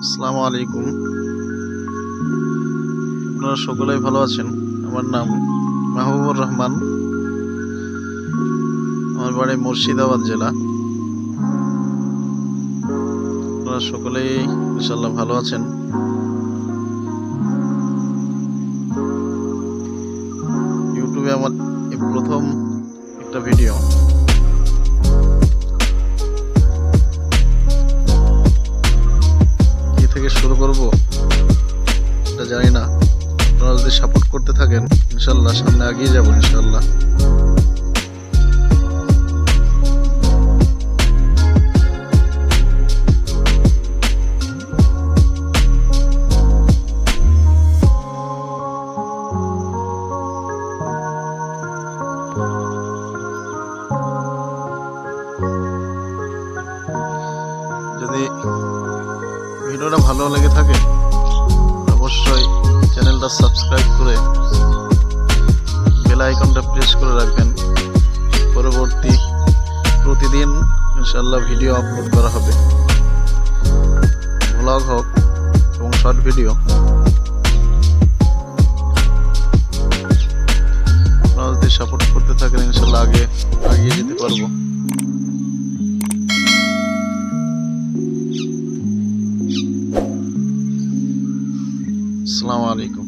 আসসালামু আলাইকুম। আপনারা সকলেই ভালো আছেন। আমার নাম মাহবুবুর রহমান। আমার বাড়ি মুর্শিদাবাদ জেলা। আপনারা সকলেই ইনশাআল্লাহ ভালো আছেন। ইউটিউবে আমার এই প্রথম একটা ভিডিও। কি থেকে শুরু করব এটা জানি না। আপনারা যদি সাপোর্ট করতে থাকেন ইনশাআল্লাহ সামনে এগিয়ে যাব ইনশাআল্লাহ। যদি ভিডিওটা ভালো লেগে থাকে অবশ্যই চ্যানেলটা সাবস্ক্রাইব করে বেল আইকনটা প্রেস করে রাখবেন। পরবর্তী প্রতিদিন ইনশাআল্লাহ ভিডিও আপলোড করা হবে, ব্লগ হোক এবং শর্ট ভিডিও। আপনারা যদি সাপোর্ট করতে থাকেন ইনশাআল্লাহ এগিয়ে যেতে পারবো। আসসালামু আলাইকুম।